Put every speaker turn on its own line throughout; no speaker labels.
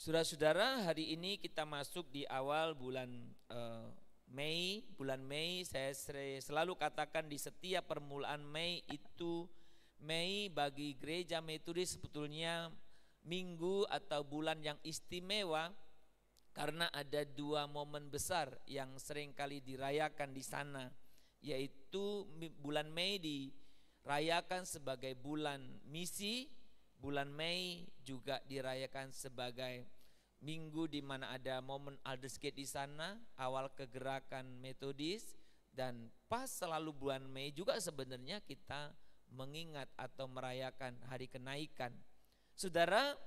Saudara-saudara, hari ini kita masuk di awal bulan Mei. Bulan Mei, saya selalu katakan di setiap permulaan Mei itu, Mei bagi gereja Metodis sebetulnya minggu atau bulan yang istimewa, karena ada dua momen besar yang seringkali dirayakan di sana, yaitu bulan Mei dirayakan sebagai bulan misi. Bulan Mei juga dirayakan sebagai minggu di mana ada momen Aldersgate di sana, awal kegerakan Metodis, dan pas selalu bulan Mei juga sebenarnya kita mengingat atau merayakan hari kenaikan. Saudara,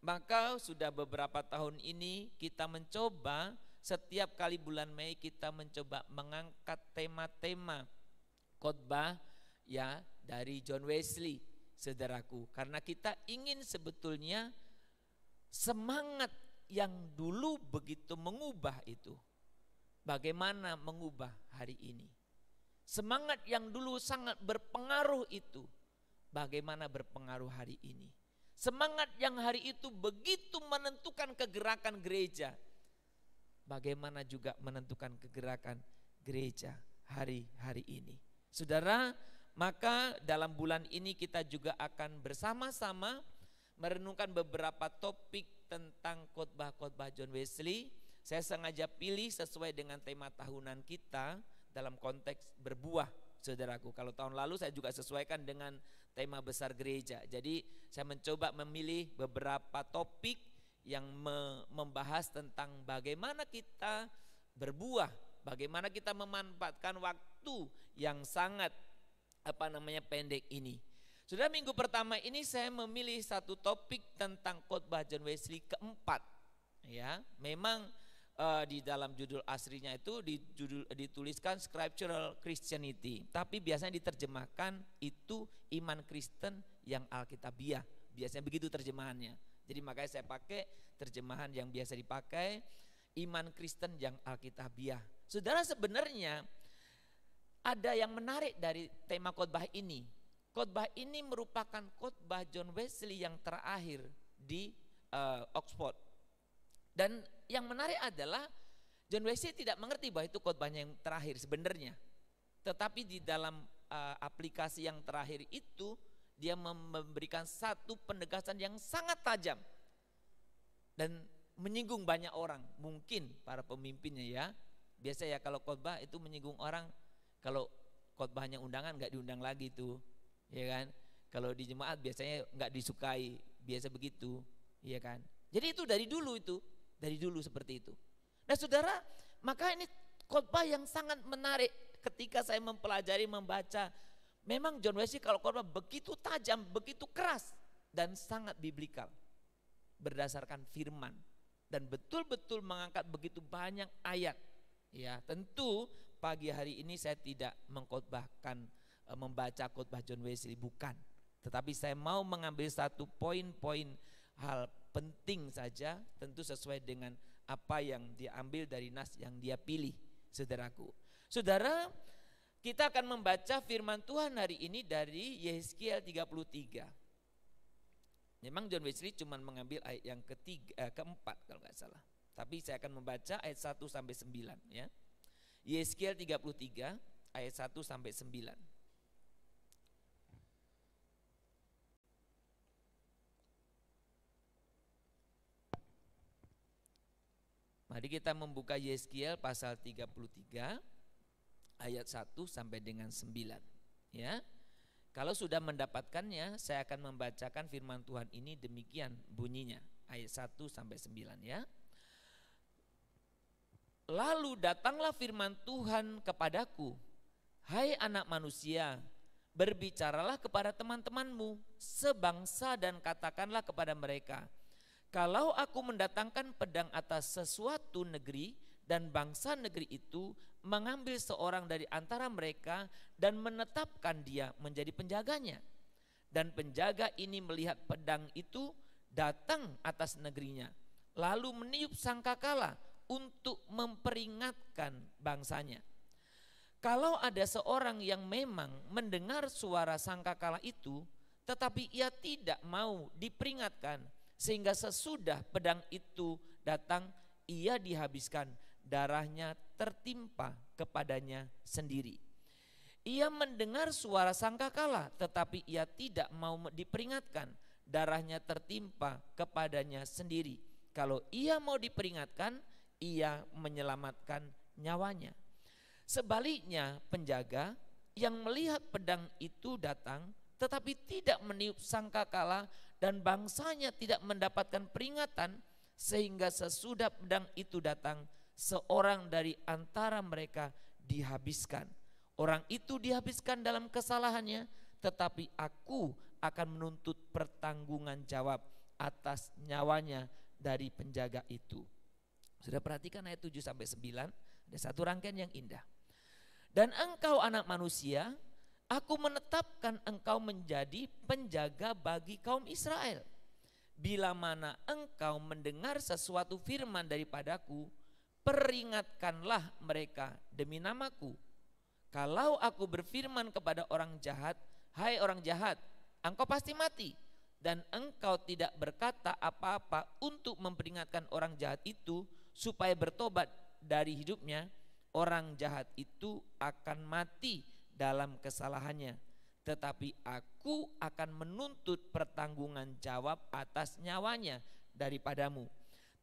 maka sudah beberapa tahun ini kita mencoba setiap kali bulan Mei kita mencoba mengangkat tema-tema khotbah ya dari John Wesley, saudaraku, karena kita ingin sebetulnya semangat yang dulu begitu mengubah itu, bagaimana mengubah hari ini. Semangat yang dulu sangat berpengaruh itu, bagaimana berpengaruh hari ini. Semangat yang hari itu begitu menentukan kegerakan gereja, bagaimana juga menentukan kegerakan gereja hari-hari ini. Saudara, maka dalam bulan ini kita juga akan bersama-sama merenungkan beberapa topik tentang khotbah-khotbah John Wesley. Saya sengaja pilih sesuai dengan tema tahunan kita dalam konteks berbuah, saudaraku. Kalau tahun lalu saya juga sesuaikan dengan tema besar gereja. Jadi saya mencoba memilih beberapa topik yang membahas tentang bagaimana kita berbuah, bagaimana kita memanfaatkan waktu yang sangat pendek ini. Sudah minggu pertama ini saya memilih satu topik tentang khotbah John Wesley keempat. Ya, memang di dalam judul aslinya itu dituliskan Scriptural Christianity, tapi biasanya diterjemahkan itu iman Kristen yang Alkitabiah. Biasanya begitu terjemahannya. Jadi makanya saya pakai terjemahan yang biasa dipakai, iman Kristen yang Alkitabiah. Saudara, sebenarnya ada yang menarik dari tema khotbah ini. Khotbah ini merupakan khotbah John Wesley yang terakhir di Oxford. Dan yang menarik adalah John Wesley tidak mengerti bahwa itu khotbahnya yang terakhir sebenarnya. Tetapi di dalam aplikasi yang terakhir itu dia memberikan satu penegasan yang sangat tajam dan menyinggung banyak orang, mungkin para pemimpinnya ya. Biasa ya kalau khotbah itu menyinggung orang. Kalau khotbahnya undangan nggak diundang lagi tuh, ya kan? Kalau di jemaat biasanya nggak disukai, biasa begitu, ya kan? Jadi itu dari dulu seperti itu. Nah saudara, maka ini khotbah yang sangat menarik ketika saya mempelajari, membaca. Memang John Wesley kalau khotbah begitu tajam, begitu keras dan sangat biblikal, berdasarkan firman dan betul-betul mengangkat begitu banyak ayat. Ya, tentu pagi hari ini saya tidak mengkhotbahkan membaca khotbah John Wesley, bukan. Tetapi saya mau mengambil satu poin-poin hal penting saja, tentu sesuai dengan apa yang dia ambil dari nas yang dia pilih, saudaraku. Saudara, kita akan membaca firman Tuhan hari ini dari Yehezkiel 33. Memang John Wesley cuma mengambil ayat yang keempat kalau nggak salah. Tapi saya akan membaca ayat 1 sampai 9 ya. Yehezkiel 33 ayat 1 sampai 9. Mari kita membuka Yehezkiel pasal 33 ayat 1 sampai dengan 9 ya. Kalau sudah mendapatkannya, saya akan membacakan firman Tuhan ini demikian bunyinya, ayat 1 sampai 9 ya. Lalu datanglah firman Tuhan kepadaku, hai anak manusia, berbicaralah kepada teman-temanmu sebangsa dan katakanlah kepada mereka, kalau aku mendatangkan pedang atas sesuatu negeri dan bangsa negeri itu mengambil seorang dari antara mereka dan menetapkan dia menjadi penjaganya. Dan penjaga ini melihat pedang itu datang atas negerinya, lalu meniup sangkakala untuk memperingatkan bangsanya. Kalau ada seorang yang memang mendengar suara sangkakala itu, tetapi ia tidak mau diperingatkan, sehingga sesudah pedang itu datang ia dihabiskan, darahnya tertimpa kepadanya sendiri. Ia mendengar suara sangkakala, tetapi ia tidak mau diperingatkan, darahnya tertimpa kepadanya sendiri. Kalau ia mau diperingatkan, ia menyelamatkan nyawanya. Sebaliknya penjaga yang melihat pedang itu datang tetapi tidak meniup sangkakala dan bangsanya tidak mendapatkan peringatan, sehingga sesudah pedang itu datang seorang dari antara mereka dihabiskan. Orang itu dihabiskan dalam kesalahannya, tetapi aku akan menuntut pertanggungan jawab atas nyawanya dari penjaga itu. Sudah perhatikan ayat 7 sampai 9, ada satu rangkaian yang indah. Dan engkau anak manusia, aku menetapkan engkau menjadi penjaga bagi kaum Israel. Bila mana engkau mendengar sesuatu firman daripadaku, peringatkanlah mereka demi namaku. Kalau aku berfirman kepada orang jahat, hai orang jahat, engkau pasti mati. Dan engkau tidak berkata apa-apa untuk memperingatkan orang jahat itu supaya bertobat dari hidupnya, orang jahat itu akan mati dalam kesalahannya. Tetapi aku akan menuntut pertanggungan jawab atas nyawanya daripadamu.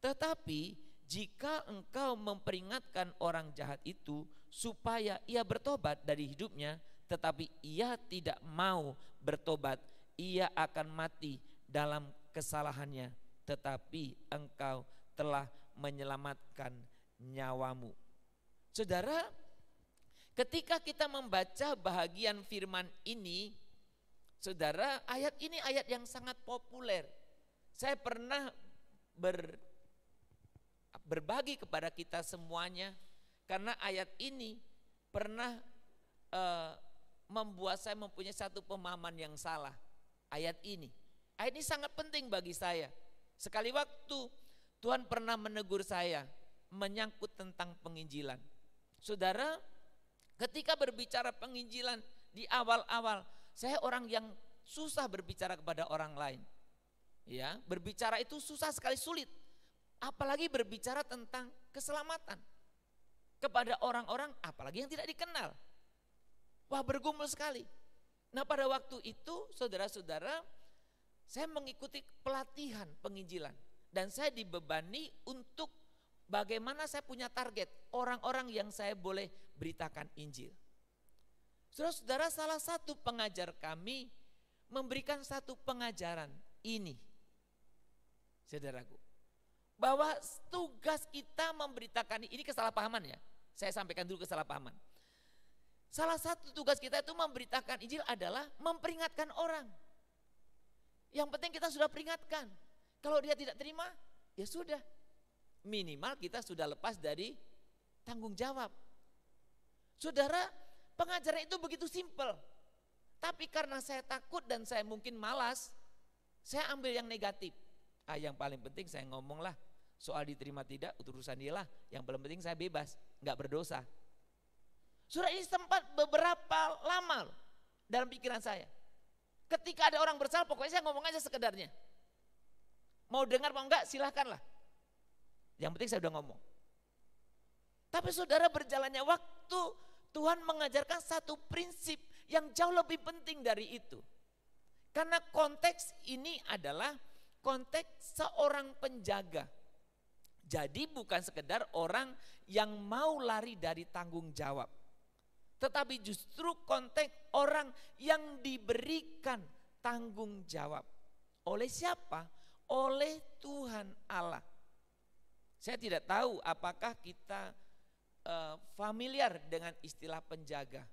Tetapi jika engkau memperingatkan orang jahat itu supaya ia bertobat dari hidupnya, tetapi ia tidak mau bertobat, ia akan mati dalam kesalahannya. Tetapi engkau telah menyelamatkan nyawamu. Saudara, ketika kita membaca bahagian firman ini, saudara, ayat ini ayat yang sangat populer. Saya pernah berbagi kepada kita semuanya, karena ayat ini pernah membuat saya mempunyai satu pemahaman yang salah. Ayat ini sangat penting bagi saya. Sekali waktu Tuhan pernah menegur saya menyangkut tentang penginjilan. Saudara, ketika berbicara penginjilan di awal-awal, saya orang yang susah berbicara kepada orang lain. Ya, berbicara itu susah sekali, sulit. Apalagi berbicara tentang keselamatan kepada orang-orang, apalagi yang tidak dikenal. Wah, bergumul sekali. Nah, pada waktu itu saudara-saudara, saya mengikuti pelatihan penginjilan dan saya dibebani untuk bagaimana saya punya target orang-orang yang saya boleh beritakan Injil. Saudara-saudara, salah satu pengajar kami memberikan satu pengajaran ini, saudaraku, bahwa tugas kita memberitakan, ini kesalahpahaman ya, saya sampaikan dulu kesalahpahaman. Salah satu tugas kita itu memberitakan Injil adalah memperingatkan orang. Yang penting kita sudah peringatkan. Kalau dia tidak terima, ya sudah. Minimal kita sudah lepas dari tanggung jawab. Saudara, pengajaran itu begitu simpel. Tapi karena saya takut dan saya mungkin malas, saya ambil yang negatif. Yang paling penting saya ngomonglah soal diterima tidak, urusan dia lah. Yang paling penting saya bebas, nggak berdosa. Saudara, ini sempat beberapa lama dalam pikiran saya. Ketika ada orang bersalah, pokoknya saya ngomong aja sekedarnya. Mau dengar mau enggak, silahkanlah. Yang penting saya udah ngomong. Tapi saudara, berjalannya waktu, Tuhan mengajarkan satu prinsip yang jauh lebih penting dari itu. Karena konteks ini adalah konteks seorang penjaga. Jadi bukan sekedar orang yang mau lari dari tanggung jawab. Tetapi justru konteks orang yang diberikan tanggung jawab. Oleh siapa? Oleh Tuhan Allah. Saya tidak tahu apakah kita familiar dengan istilah penjaga.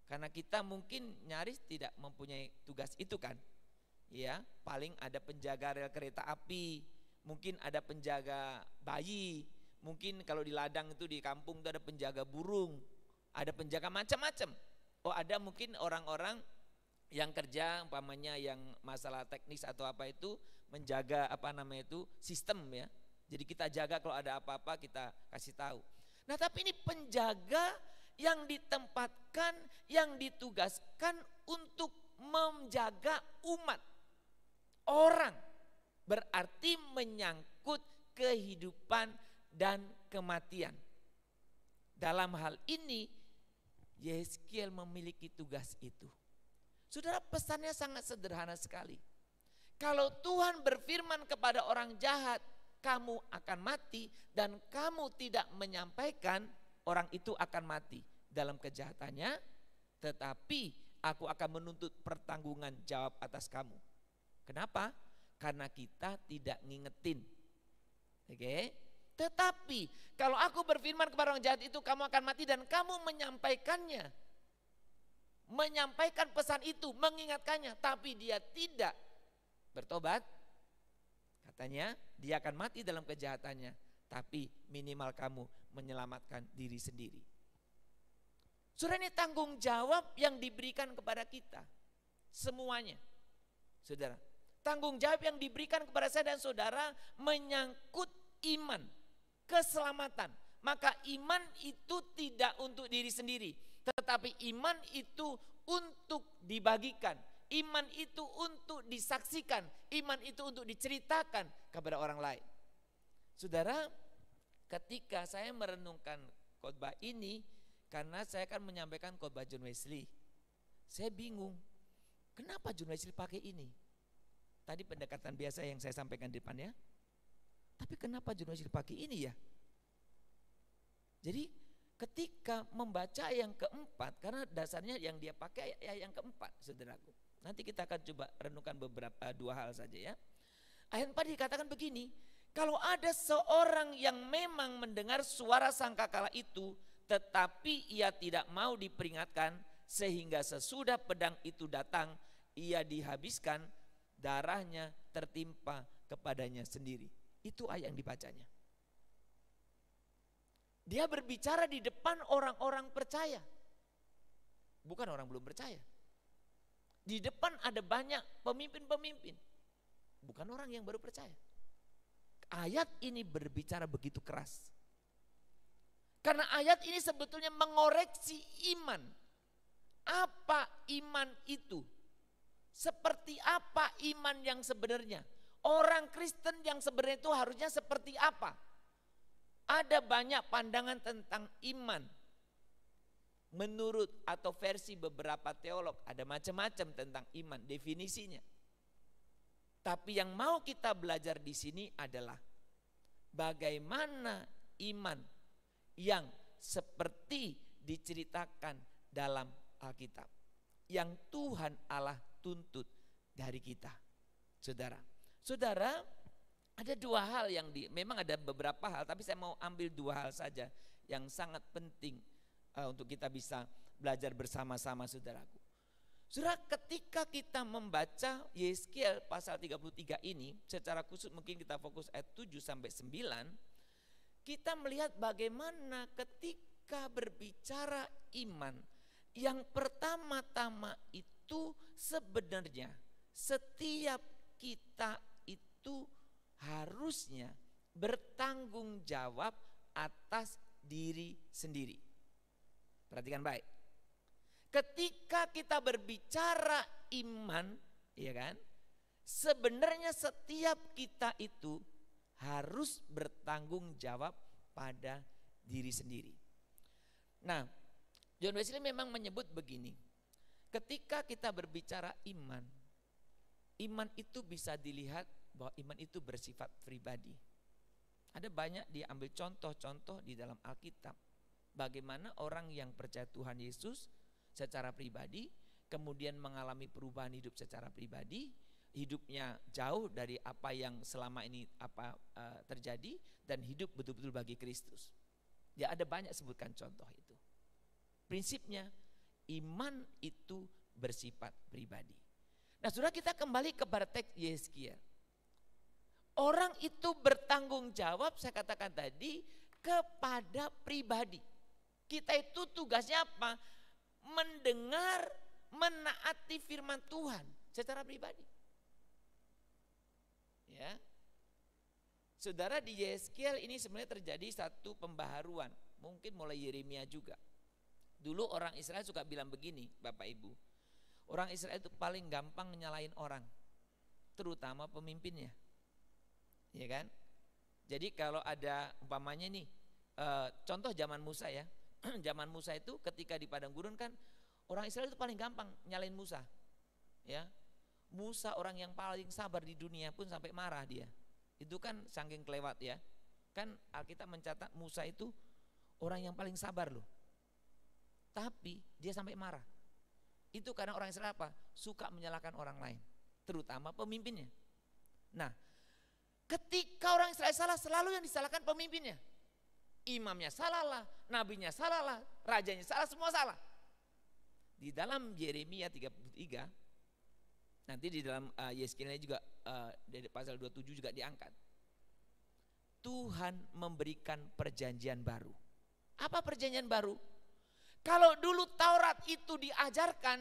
Karena kita mungkin nyaris tidak mempunyai tugas itu kan. Ya, paling ada penjaga rel kereta api, mungkin ada penjaga bayi, mungkin kalau di ladang itu di kampung itu ada penjaga burung, ada penjaga macam-macam. Oh, ada mungkin orang-orang yang kerja umpamanya yang masalah teknis atau apa itu menjaga sistem ya. Jadi kita jaga kalau ada apa-apa kita kasih tahu. Nah, tapi ini penjaga yang ditempatkan, yang ditugaskan untuk menjaga umat, orang, berarti menyangkut kehidupan dan kematian. Dalam hal ini Yeskiel memiliki tugas itu. Saudara, pesannya sangat sederhana sekali. Kalau Tuhan berfirman kepada orang jahat, kamu akan mati, dan kamu tidak menyampaikan, orang itu akan mati dalam kejahatannya, tetapi aku akan menuntut pertanggungan jawab atas kamu. Kenapa? Karena kita tidak ngingetin. Oke? Tetapi kalau aku berfirman kepada orang jahat itu kamu akan mati dan kamu menyampaikannya. Menyampaikan pesan itu, mengingatkannya, tapi dia tidak bertobat. Katanya dia akan mati dalam kejahatannya, tapi minimal kamu menyelamatkan diri sendiri. Saudara, ini tanggung jawab yang diberikan kepada kita. Semuanya. Saudara, tanggung jawab yang diberikan kepada saya dan saudara menyangkut iman, keselamatan. Maka iman itu tidak untuk diri sendiri, tetapi iman itu untuk dibagikan. Iman itu untuk disaksikan, iman itu untuk diceritakan kepada orang lain. Saudara, ketika saya merenungkan khotbah ini, karena saya akan menyampaikan khotbah John Wesley, saya bingung, kenapa John Wesley pakai ini? Tadi pendekatan biasa yang saya sampaikan di depannya, tapi kenapa John Wesley pakai ini ya? Jadi ketika membaca yang keempat, karena dasarnya yang dia pakai yang keempat, saudaraku. Nanti kita akan coba renungkan dua hal saja ya. Ayat 4 dikatakan begini, kalau ada seorang yang memang mendengar suara sangkakala itu, tetapi ia tidak mau diperingatkan, sehingga sesudah pedang itu datang, ia dihabiskan, darahnya tertimpa kepadanya sendiri. Itu ayat yang dibacanya. Dia berbicara di depan orang-orang percaya, bukan orang belum percaya. Di depan ada banyak pemimpin-pemimpin, bukan orang yang baru percaya. Ayat ini berbicara begitu keras. Karena ayat ini sebetulnya mengoreksi iman. Apa iman itu? Seperti apa iman yang sebenarnya? Orang Kristen yang sebenarnya itu harusnya seperti apa? Ada banyak pandangan tentang iman. Menurut atau versi beberapa teolog, ada macam-macam tentang iman, definisinya. Tapi yang mau kita belajar di sini adalah bagaimana iman yang seperti diceritakan dalam Alkitab, yang Tuhan Allah tuntut dari kita. Saudara, ada dua hal yang memang ada beberapa hal, tapi saya mau ambil dua hal saja yang sangat penting untuk kita bisa belajar bersama-sama, saudaraku. Saudara, ketika kita membaca Yeskiel pasal 33 ini, secara khusus mungkin kita fokus ayat 7 sampai 9, kita melihat bagaimana ketika berbicara iman, yang pertama-tama itu sebenarnya setiap kita itu harusnya bertanggung jawab atas diri sendiri. Perhatikan baik. Ketika kita berbicara iman, ya kan? Sebenarnya setiap kita itu harus bertanggung jawab pada diri sendiri. Nah, John Wesley memang menyebut begini. Ketika kita berbicara iman, iman itu bisa dilihat bahwa iman itu bersifat pribadi. Ada banyak diambil contoh-contoh di dalam Alkitab. Bagaimana orang yang percaya Tuhan Yesus secara pribadi, kemudian mengalami perubahan hidup secara pribadi, hidupnya jauh dari apa yang selama ini terjadi, dan hidup betul-betul bagi Kristus. Ya, ada banyak sebutkan contoh itu. Prinsipnya iman itu bersifat pribadi. Nah, saudara, kita kembali kepada teks Yeskiel. Orang itu bertanggung jawab, saya katakan tadi, kepada pribadi. Kita itu tugasnya apa? Mendengar, menaati firman Tuhan secara pribadi. Ya. Saudara, di Yeskiel ini sebenarnya terjadi satu pembaharuan, mungkin mulai Yeremia juga. Dulu orang Israel suka bilang begini, Bapak Ibu. Orang Israel itu paling gampang nyalain orang, terutama pemimpinnya. Ya kan? Jadi kalau ada umpamanya nih, contoh zaman Musa ya. Zaman Musa itu ketika di padang gurun kan orang Israel itu paling gampang nyalain Musa. Ya. Musa orang yang paling sabar di dunia pun sampai marah dia. Itu kan saking kelewat ya. Kan Alkitab mencatat Musa itu orang yang paling sabar loh. Tapi dia sampai marah. Itu karena orang Israel apa? Suka menyalahkan orang lain, terutama pemimpinnya. Nah, ketika orang Israel salah, selalu yang disalahkan pemimpinnya. Imamnya salah lah, nabinya salah lah, rajanya salah, semua salah. Di dalam Yeremia 33, nanti di dalam Yeskiel juga dari pasal 27 juga diangkat. Tuhan memberikan perjanjian baru. Apa perjanjian baru? Kalau dulu Taurat itu diajarkan,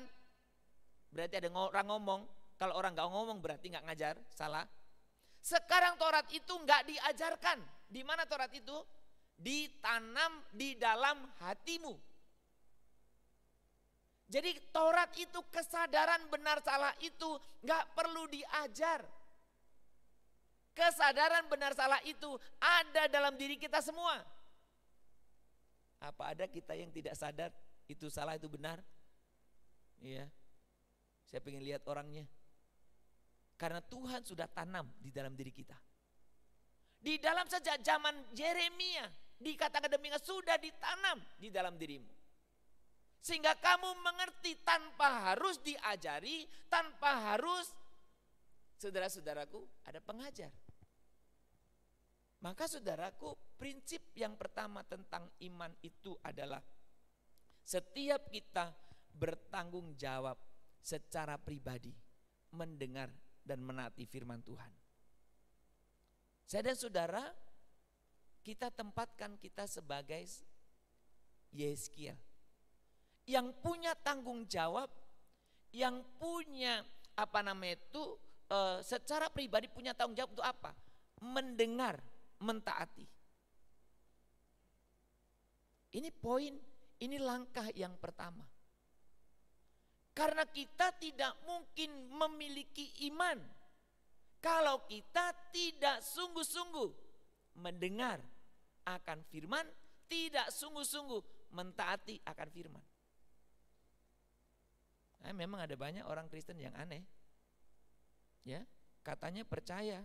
berarti ada orang ngomong. Kalau orang gak ngomong berarti gak ngajar, salah. Sekarang Taurat itu gak diajarkan. Di mana Taurat itu? Ditanam di dalam hatimu. Jadi Taurat itu kesadaran benar salah itu gak perlu diajar. Kesadaran benar salah itu ada dalam diri kita semua. Apa ada kita yang tidak sadar itu salah itu benar? Iya. Saya pengen lihat orangnya. Karena Tuhan sudah tanam di dalam diri kita. Di dalam sejak zaman Yeremia dikatakan demikian sudah ditanam di dalam dirimu. Sehingga kamu mengerti tanpa harus diajari, tanpa harus saudara-saudaraku ada pengajar. Maka saudaraku, prinsip yang pertama tentang iman itu adalah setiap kita bertanggung jawab secara pribadi mendengar dan menaati firman Tuhan. Saya dan saudara, kita tempatkan kita sebagai Yeskiel yang punya tanggung jawab, yang punya secara pribadi punya tanggung jawab untuk apa? Mendengar, mentaati. Ini poin, ini langkah yang pertama. Karena kita tidak mungkin memiliki iman kalau kita tidak sungguh-sungguh mendengar akan firman, tidak sungguh-sungguh mentaati akan firman. Nah, memang ada banyak orang Kristen yang aneh. Ya, katanya percaya,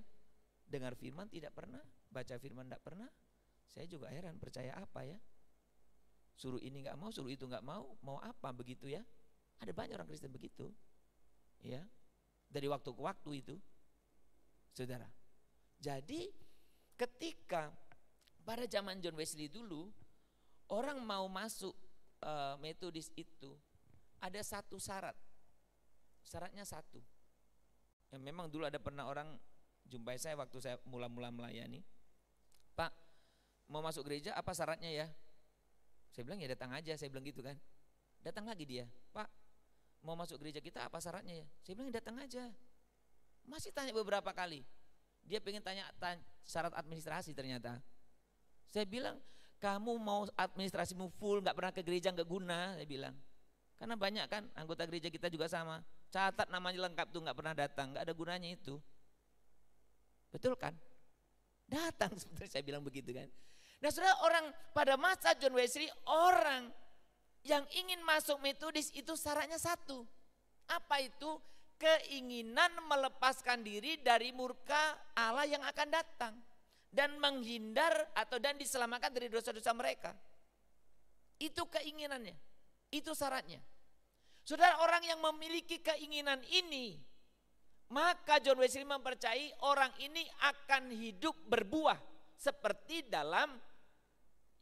dengar firman tidak pernah, baca firman tidak pernah. Saya juga heran, percaya apa ya? Suruh ini nggak mau, suruh itu nggak mau apa begitu ya? Ada banyak orang Kristen begitu, ya. Dari waktu ke waktu itu, saudara. Jadi ketika pada zaman John Wesley dulu, orang mau masuk Metodis itu ada satu syarat. Syaratnya satu. Ya, memang dulu ada pernah orang jumpai saya waktu saya mula-mula melayani. Pak, mau masuk gereja apa syaratnya ya? Saya bilang ya datang aja, saya bilang gitu kan. Datang lagi dia, Pak, mau masuk gereja kita apa syaratnya ya? Saya bilang ya datang aja. Masih tanya beberapa kali. Dia pengen tanya syarat administrasi ternyata. Saya bilang, kamu mau administrasimu full, gak pernah ke gereja gak guna, saya bilang. Karena banyak kan anggota gereja kita juga sama. Catat namanya lengkap tuh gak pernah datang, gak ada gunanya itu. Betul kan? Datang sebenarnya saya bilang begitu kan. Nah saudara, orang pada masa John Wesley, orang yang ingin masuk Metodis itu syaratnya satu. Apa itu? Keinginan melepaskan diri dari murka Allah yang akan datang. Dan menghindar dan diselamatkan dari dosa-dosa mereka. Itu keinginannya, itu syaratnya. Saudara, orang yang memiliki keinginan ini, maka John Wesley mempercayai orang ini akan hidup berbuah. Seperti dalam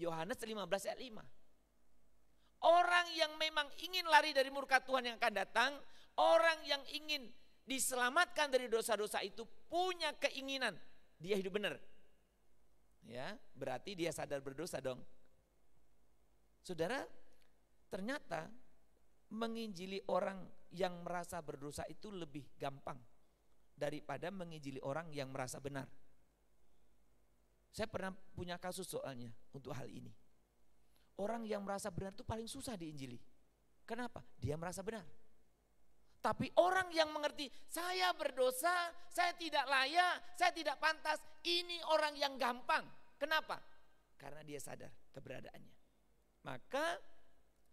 Yohanes 15 ayat 5. Orang yang memang ingin lari dari murka Tuhan yang akan datang, orang yang ingin diselamatkan dari dosa-dosa itu punya keinginan dia hidup benar. Ya, berarti dia sadar berdosa dong. Saudara, ternyata menginjili orang yang merasa berdosa itu lebih gampang daripada menginjili orang yang merasa benar. Saya pernah punya kasus soalnya untuk hal ini. Orang yang merasa benar itu paling susah diinjili. Kenapa? Dia merasa benar. Tapi orang yang mengerti, saya berdosa, saya tidak layak, saya tidak pantas, ini orang yang gampang. Kenapa? Karena dia sadar keberadaannya. Maka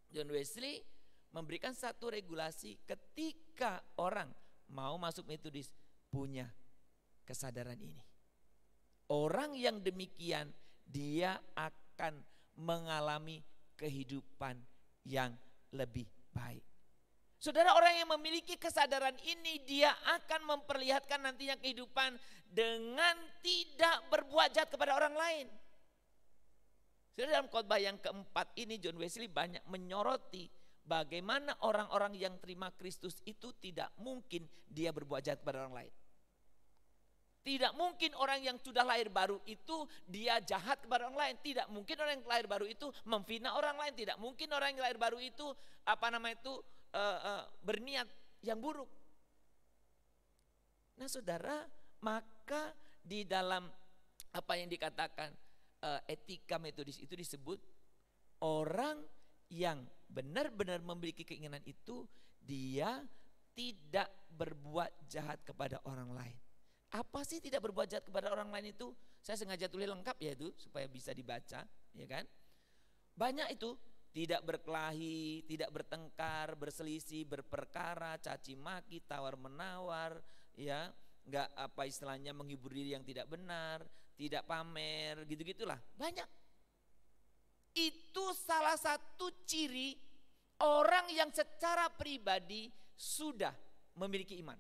John Wesley memberikan satu regulasi ketika orang mau masuk Metodis punya kesadaran ini. Orang yang demikian dia akan mengalami kehidupan yang lebih baik. Saudara, orang yang memiliki kesadaran ini dia akan memperlihatkan nantinya kehidupan dengan tidak berbuat jahat kepada orang lain. Saudara, dalam khotbah yang keempat ini John Wesley banyak menyoroti bagaimana orang-orang yang terima Kristus itu tidak mungkin dia berbuat jahat kepada orang lain. Tidak mungkin orang yang sudah lahir baru itu dia jahat kepada orang lain. Tidak mungkin orang yang lahir baru itu memfitnah orang lain. Tidak mungkin orang yang lahir baru itu berniat yang buruk. Nah saudara, maka di dalam apa yang dikatakan etika Metodis itu disebut orang yang benar-benar memiliki keinginan itu dia tidak berbuat jahat kepada orang lain. Apa sih tidak berbuat jahat kepada orang lain itu? Saya sengaja tulis lengkap ya itu supaya bisa dibaca, ya kan? Banyak itu, tidak berkelahi, tidak bertengkar, berselisih, berperkara, caci maki, tawar menawar, ya, enggak apa istilahnya menghibur diri yang tidak benar, tidak pamer, gitu-gitulah. Banyak. Itu salah satu ciri orang yang secara pribadi sudah memiliki iman.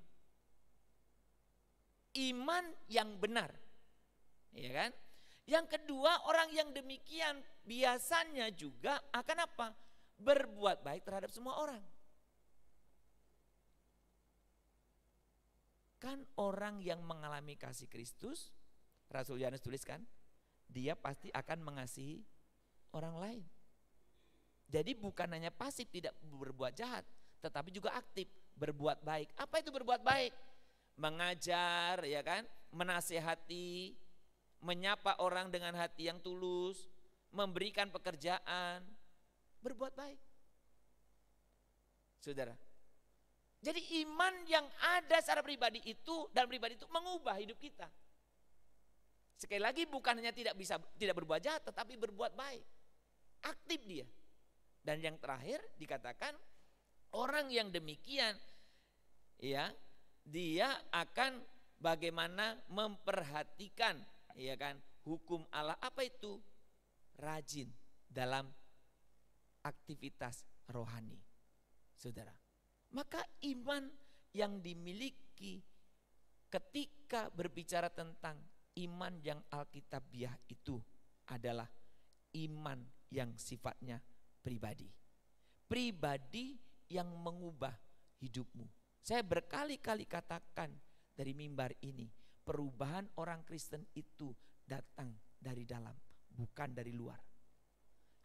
Iman yang benar, ya kan? Yang kedua, orang yang demikian biasanya juga akan apa? Berbuat baik terhadap semua orang. Kan orang yang mengalami kasih Kristus, Rasul Yohanes tuliskan, dia pasti akan mengasihi orang lain. Jadi bukan hanya pasif tidak berbuat jahat, tetapi juga aktif berbuat baik. Apa itu berbuat baik? Mengajar, ya kan, menasihati, menyapa orang dengan hati yang tulus, memberikan pekerjaan, berbuat baik. Saudara, jadi iman yang ada secara pribadi itu, dalam pribadi itu mengubah hidup kita. Sekali lagi bukan hanya tidak berbuat jahat, tetapi berbuat baik, aktif dia. Dan yang terakhir dikatakan orang yang demikian, ya, dia akan bagaimana memperhatikan, ya kan, hukum Allah. Apa itu? Rajin dalam aktivitas rohani, saudara. Maka iman yang dimiliki ketika berbicara tentang iman yang alkitabiah itu adalah iman yang sifatnya pribadi. Pribadi yang mengubah hidupmu. Saya berkali-kali katakan dari mimbar ini, perubahan orang Kristen itu datang dari dalam, bukan dari luar.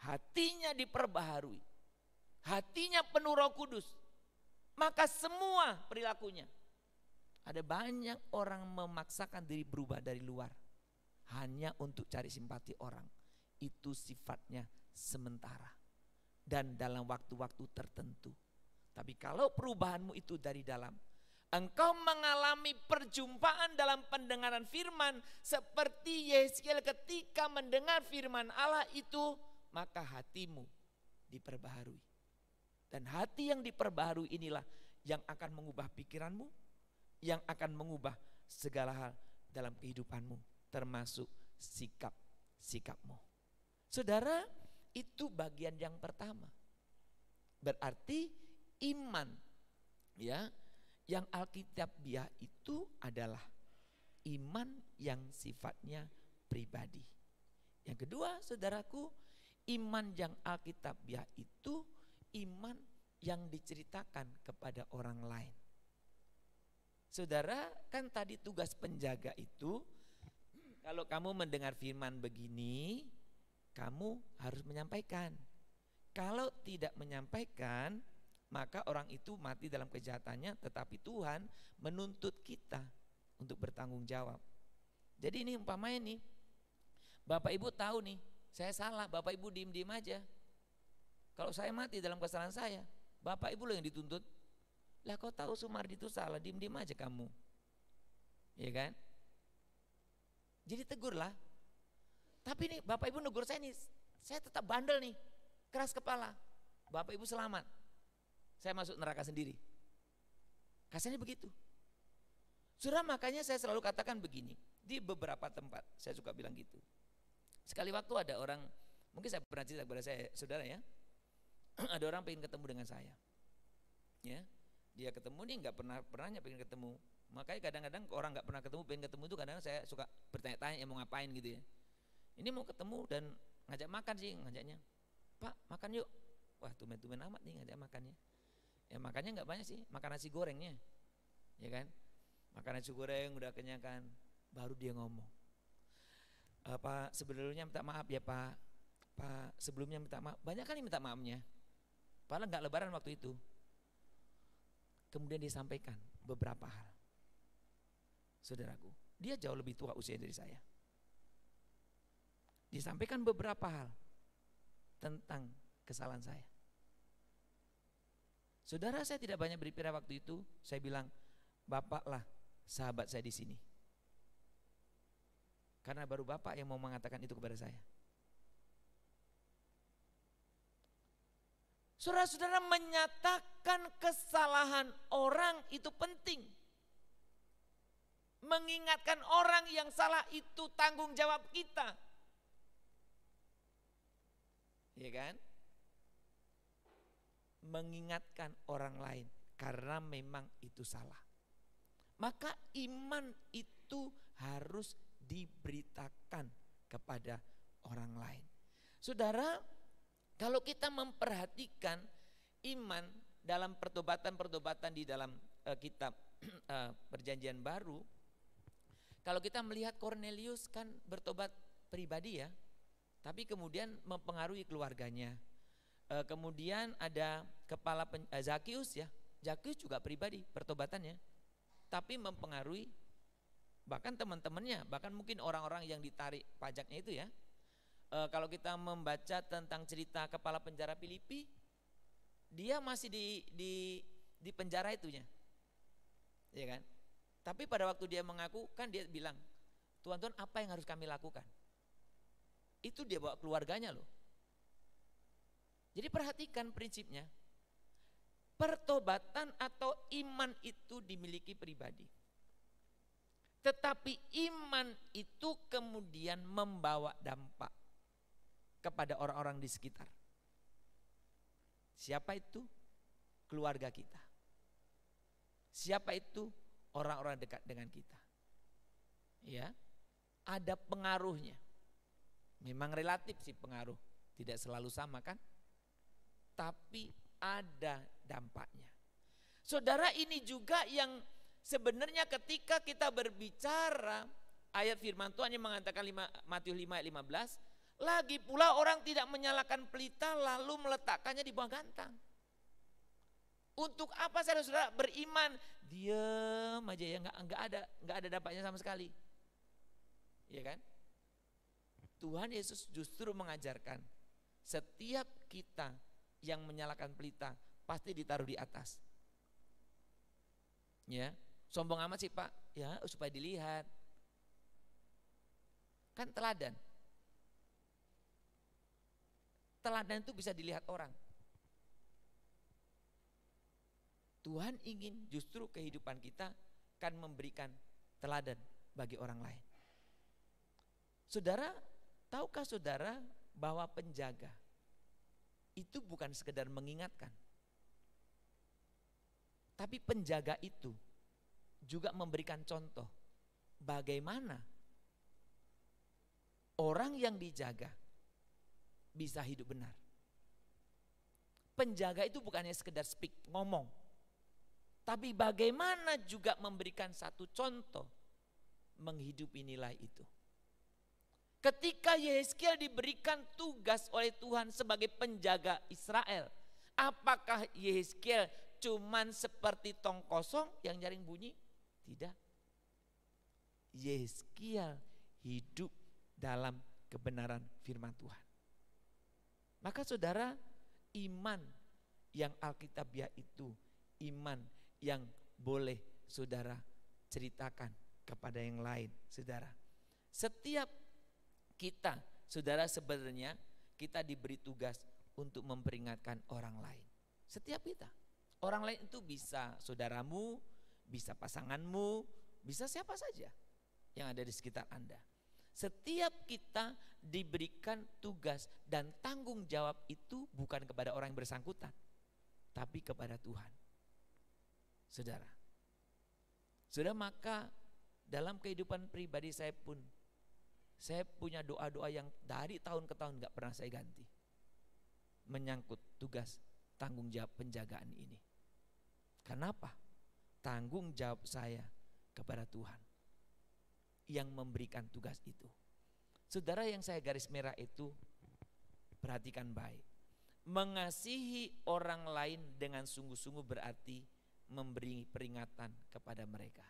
Hatinya diperbaharui, hatinya penuh Roh Kudus, maka semua perilakunya. Ada banyak orang memaksakan diri berubah dari luar hanya untuk cari simpati orang. Itu sifatnya sementara dan dalam waktu-waktu tertentu. Tapi kalau perubahanmu itu dari dalam, engkau mengalami perjumpaan dalam pendengaran firman seperti Yeskiel ketika mendengar firman Allah itu, maka hatimu diperbaharui. Dan hati yang diperbaharui inilah yang akan mengubah pikiranmu, yang akan mengubah segala hal dalam kehidupanmu, termasuk sikap-sikapmu. Saudara, itu bagian yang pertama. Berarti iman, ya, yang alkitabiah itu adalah iman yang sifatnya pribadi. Yang kedua, saudaraku, iman yang alkitabiah itu iman yang diceritakan kepada orang lain. Saudara, kan tadi tugas penjaga itu, kalau kamu mendengar firman begini, kamu harus menyampaikan. Kalau tidak menyampaikan, maka orang itu mati dalam kejahatannya, tetapi Tuhan menuntut kita untuk bertanggung jawab. Jadi ini umpamanya nih, Bapak Ibu tahu nih, saya salah, Bapak Ibu diem-diem aja. Kalau saya mati dalam kesalahan saya, Bapak Ibu loh yang dituntut. Lah kau tahu Sumardi itu salah, diem-diem aja kamu. Ya kan? Jadi tegurlah. Tapi nih Bapak Ibu negur saya nih, saya tetap bandel nih, keras kepala. Bapak Ibu selamat, saya masuk neraka sendiri. Kasarnya begitu. Saudara, makanya saya selalu katakan begini, di beberapa tempat saya suka bilang gitu. Sekali waktu ada orang, mungkin saya pernah cerita kepada saya, saudara ya, ada orang pengen ketemu dengan saya. Ya, dia ketemu nih nggak pernahnya pengen ketemu. Makanya kadang-kadang orang nggak pernah ketemu pengen ketemu itu kadang saya suka bertanya-tanya mau ngapain gitu ya. Ini mau ketemu dan ngajak makan sih ngajaknya. Pak makan yuk. Wah tumben-tumben amat nih ngajak makannya. Ya makannya nggak banyak sih, makan nasi gorengnya, ya kan? Makan nasi goreng udah kenyang kan, baru dia ngomong. Pak sebelumnya minta maaf ya Pak. Pak sebelumnya minta maaf. Banyak kali minta maafnya. Padahal nggak lebaran waktu itu. Kemudian disampaikan beberapa hal. Saudaraku, dia jauh lebih tua usia dari saya. Disampaikan beberapa hal tentang kesalahan saya. Saudara, saya tidak banyak berpikir waktu itu. Saya bilang, Bapaklah sahabat saya di sini. Karena baru Bapak yang mau mengatakan itu kepada saya. Saudara-saudara, menyatakan kesalahan orang itu penting. Mengingatkan orang yang salah itu tanggung jawab kita. Ya kan? Mengingatkan orang lain karena memang itu salah. Maka iman itu harus diberitakan kepada orang lain. Saudara, kalau kita memperhatikan iman dalam pertobatan-pertobatan di dalam kitab Perjanjian Baru, kalau kita melihat Cornelius kan bertobat pribadi ya, tapi kemudian mempengaruhi keluarganya. Kemudian ada kepala Zakius ya, Zakius juga pribadi pertobatannya, tapi mempengaruhi bahkan teman-temannya, bahkan mungkin orang-orang yang ditarik pajaknya itu ya. Kalau kita membaca tentang cerita kepala penjara Filipi, dia masih di penjara itunya, ya kan? Tapi pada waktu dia mengaku kan dia bilang, Tuhan apa yang harus kami lakukan? Itu dia bawa keluarganya loh. Jadi perhatikan prinsipnya, pertobatan atau iman itu dimiliki pribadi. Tetapi iman itu kemudian membawa dampak kepada orang-orang di sekitar. Siapa itu? Keluarga kita. Siapa itu? Orang-orang dekat dengan kita. Ya, ada pengaruhnya. Memang relatif sih pengaruh, tidak selalu sama kan? Tapi ada dampaknya. Saudara, ini juga yang sebenarnya ketika kita berbicara ayat firman Tuhan yang mengatakan Matius 5 ayat 15, lagi pula orang tidak menyalakan pelita lalu meletakkannya di bawah gantang. Untuk apa saudara-saudara beriman? Diam aja ya, nggak ada dampaknya sama sekali. Ya kan? Tuhan Yesus justru mengajarkan setiap kita yang menyalakan pelita pasti ditaruh di atas. Ya, sombong amat sih Pak. Ya, supaya dilihat. Kan teladan. Teladan itu bisa dilihat orang. Tuhan ingin justru kehidupan kita kan memberikan teladan bagi orang lain. Saudara, tahukah saudara bahwa penjaga itu bukan sekedar mengingatkan, tapi penjaga itu juga memberikan contoh bagaimana orang yang dijaga bisa hidup benar. Penjaga itu bukannya sekedar ngomong, tapi bagaimana juga memberikan satu contoh menghidupi nilai itu. Ketika Yehezkiel diberikan tugas oleh Tuhan sebagai penjaga Israel, apakah Yehezkiel cuman seperti tong kosong yang nyaring bunyi? Tidak. Yehezkiel hidup dalam kebenaran firman Tuhan. Maka saudara, iman yang alkitabiah itu iman yang boleh saudara ceritakan kepada yang lain, saudara. Setiap kita, saudara, sebenarnya kita diberi tugas untuk memperingatkan orang lain. Setiap kita. Orang lain itu bisa saudaramu, bisa pasanganmu, bisa siapa saja yang ada di sekitar Anda. Setiap kita diberikan tugas dan tanggung jawab itu bukan kepada orang yang bersangkutan, tapi kepada Tuhan. Saudara, maka dalam kehidupan pribadi saya pun, saya punya doa-doa yang dari tahun ke tahun gak pernah saya ganti, menyangkut tugas tanggung jawab penjagaan ini. Kenapa? Tanggung jawab saya kepada Tuhan yang memberikan tugas itu. Saudara, yang saya garis merah itu, perhatikan baik. Mengasihi orang lain dengan sungguh-sungguh berarti memberi peringatan kepada mereka.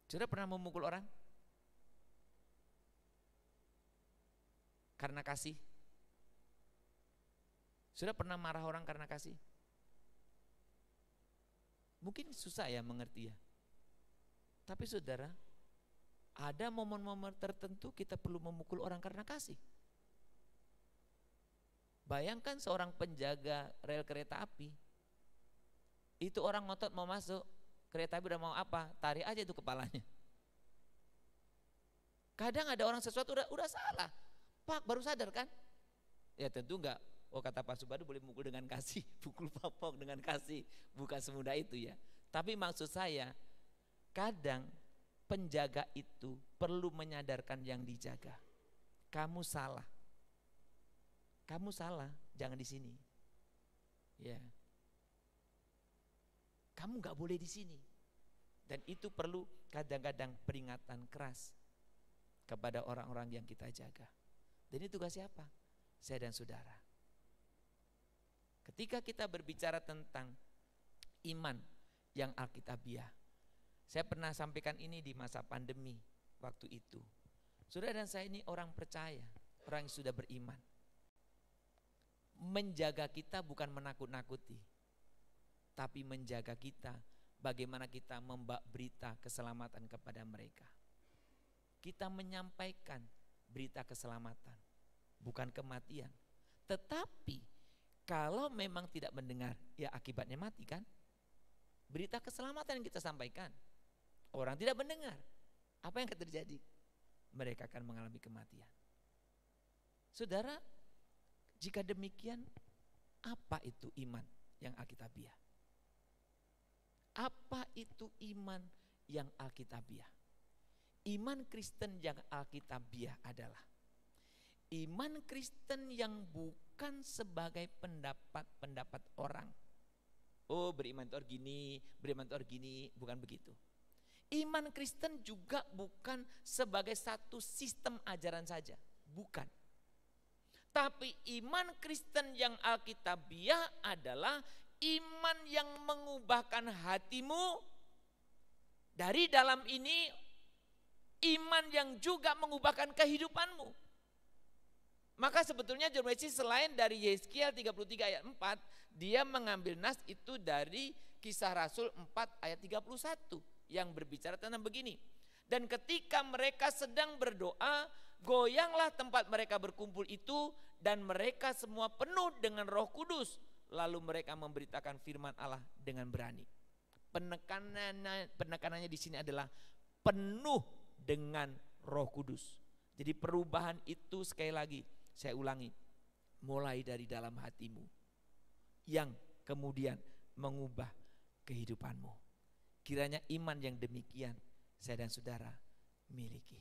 Saudara pernah memukul orang? Karena kasih? Saudara pernah marah orang karena kasih? Mungkin susah ya mengerti ya. Tapi saudara, ada momen-momen tertentu kita perlu memukul orang karena kasih. Bayangkan seorang penjaga rel kereta api. Itu orang ngotot mau masuk, kereta api udah mau apa, tarik aja itu kepalanya. Kadang ada orang sesuatu udah salah, Pak baru sadar kan? Ya tentu enggak. Oh kata Pak Subadu boleh mukul dengan kasih, pukul papok dengan kasih, bukan semudah itu ya. Tapi maksud saya, kadang penjaga itu perlu menyadarkan yang dijaga. Kamu salah, jangan di sini. Ya, kamu nggak boleh di sini. Dan itu perlu kadang-kadang peringatan keras kepada orang-orang yang kita jaga. Dan itu tugas siapa? Saya dan saudara. Ketika kita berbicara tentang iman yang alkitabiah, saya pernah sampaikan ini di masa pandemi waktu itu. Saudara dan saya ini orang percaya, orang yang sudah beriman. Menjaga kita bukan menakut-nakuti, tapi menjaga kita bagaimana kita membawa berita keselamatan kepada mereka. Kita menyampaikan berita keselamatan, bukan kematian. Tetapi kalau memang tidak mendengar, ya akibatnya mati kan? Berita keselamatan yang kita sampaikan, orang tidak mendengar, apa yang akan terjadi? Mereka akan mengalami kematian. Saudara, jika demikian, apa itu iman yang alkitabiah? Apa itu iman yang alkitabiah? Iman Kristen yang alkitabiah adalah iman Kristen yang bukan sebagai pendapat orang. Oh beriman itu gini, beriman itu gini, bukan begitu. Iman Kristen juga bukan sebagai satu sistem ajaran saja, bukan. Tapi iman Kristen yang alkitabiah adalah iman yang mengubahkan hatimu. Dari dalam ini iman yang juga mengubahkan kehidupanmu. Maka sebetulnya John Wesley selain dari Yeskiel 33 ayat 4, dia mengambil nas itu dari Kisah Rasul 4 ayat 31 yang berbicara tentang begini. Dan ketika mereka sedang berdoa, goyanglah tempat mereka berkumpul itu dan mereka semua penuh dengan Roh Kudus. Lalu mereka memberitakan firman Allah dengan berani. Penekanannya di sini adalah penuh dengan Roh Kudus. Jadi perubahan itu sekali lagi saya ulangi, mulai dari dalam hatimu yang kemudian mengubah kehidupanmu. Kiranya iman yang demikian saya dan saudara miliki.